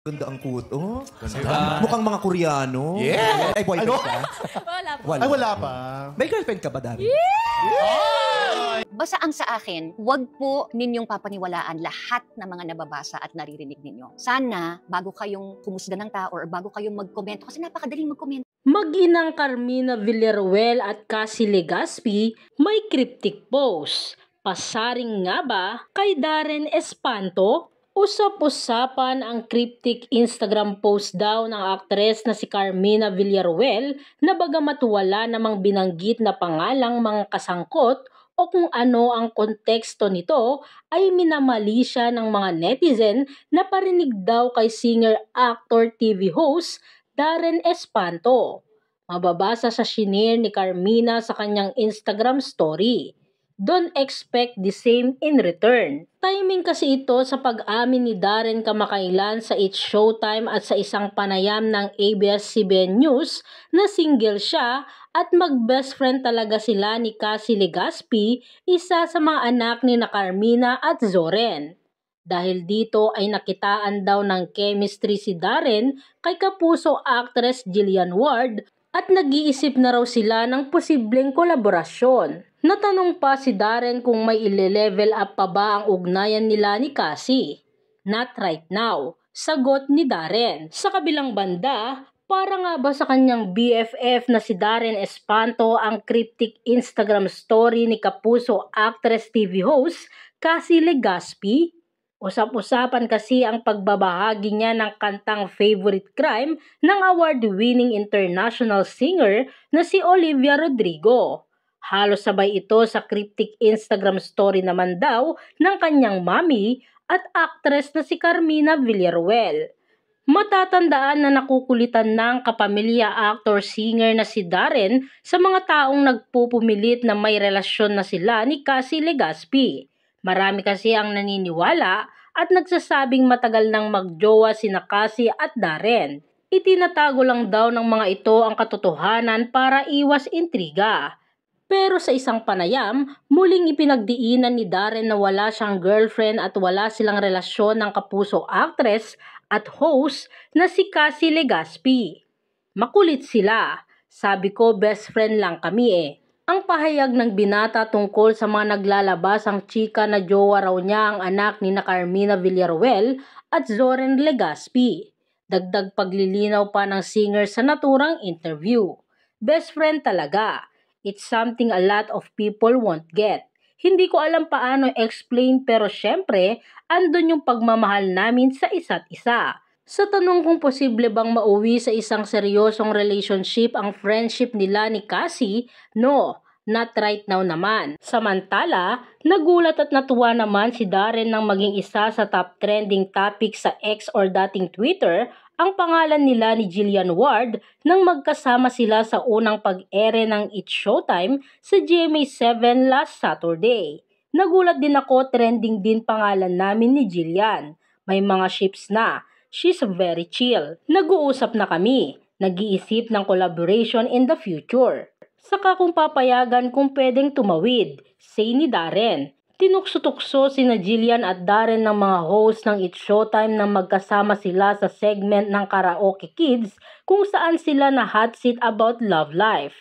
Ganda ang kuto. Diba? Mukhang mga Koreano. Yeah! Ay, boyfriend ka? Wala po. Wala. Ay, wala pa. May girlfriend ka ba, Dari? Basta ang sa akin, wag po ninyong papaniwalaan lahat ng mga nababasa at naririnig ninyo. Sana, bago kayong kumusga ng tao or bago kayong magkomento, kasi napakadaling magkomento. Mag-inang Carmina Villaruel at Cassie Legaspi may cryptic post. Pasaring nga ba kay Darren Espanto? Usap-usapan ang cryptic Instagram post daw ng aktres na si Carmina Villaruel na bagamat wala namang binanggit na pangalang mga kasangkot o kung ano ang konteksto nito ay minamali siya ng mga netizen na parinig daw kay singer-actor TV host Darren Espanto. Mababasa sa shinare ni Carmina sa kanyang Instagram story. Don't expect the same in return. Timing kasi ito sa pag-amin ni Darren kamakailan sa It's Showtime at sa isang panayam ng ABS-CBN News na single siya at mag-best friend talaga sila ni Cassie Legaspi, isa sa mga anak ni na Carmina at Zoren. Dahil dito ay nakitaan daw ng chemistry si Darren kay kapuso actress Jillian Ward at nag-iisip na raw sila ng posibleng kolaborasyon. Natanong pa si Darren kung may ile-level up pa ba ang ugnayan nila ni Cassie. Not right now, sagot ni Darren. Sa kabilang banda, para nga ba sa kanyang BFF na si Darren Espanto ang cryptic Instagram story ni kapuso actress TV host Cassie Legaspi? Usap-usapan kasi ang pagbabahagi niya ng kantang Favorite Crime ng award-winning international singer na si Olivia Rodrigo. Halos sabay ito sa cryptic Instagram story naman daw ng kanyang mami at actress na si Carmina Villaruel. Matatandaan na nakukulitan ng kapamilya actor-singer na si Darren sa mga taong nagpupumilit na may relasyon na sila ni Cassie Legaspi. Marami kasi ang naniniwala at nagsasabing matagal nang magjowa sina Cassie at Darren. Itinatago lang daw ng mga ito ang katotohanan para iwas intriga. Pero sa isang panayam, muling ipinagdiinan ni Darren na wala siyang girlfriend at wala silang relasyon ng kapuso actress at host na si Cassie Legaspi. Makulit sila. Sabi ko best friend lang kami eh. Ang pahayag ng binata tungkol sa mga naglalabas ang chika na jowa raw niya ang anak ni na Carmina Villaruel at Zoren Legaspi. Dagdag paglilinaw pa ng singer sa naturang interview. Best friend talaga. It's something a lot of people won't get. Hindi ko alam paano explain pero syempre, andun yung pagmamahal namin sa isa't isa. Sa tanong kung posible bang mauwi sa isang seryosong relationship ang friendship nila ni Cassie, no, not right now naman. Samantala, nagulat at natuwa naman si Darren nang maging isa sa top trending topic sa X or dating Twitter ang pangalan nila ni Jillian Ward nang magkasama sila sa unang pag-ere ng It's Showtime sa GMA7 last Saturday. Nagulat din ako, trending din pangalan namin ni Jillian. May mga ships na. She's very chill. Nag-uusap na kami. Nag-iisip ng collaboration in the future. Saka kung papayagan kung pwedeng tumawid, say ni Darren. Tinukso-tukso sina Jillian at Darren ng mga host ng It's Showtime nang magkasama sila sa segment ng Karaoke Kids kung saan sila na hot seat about love life.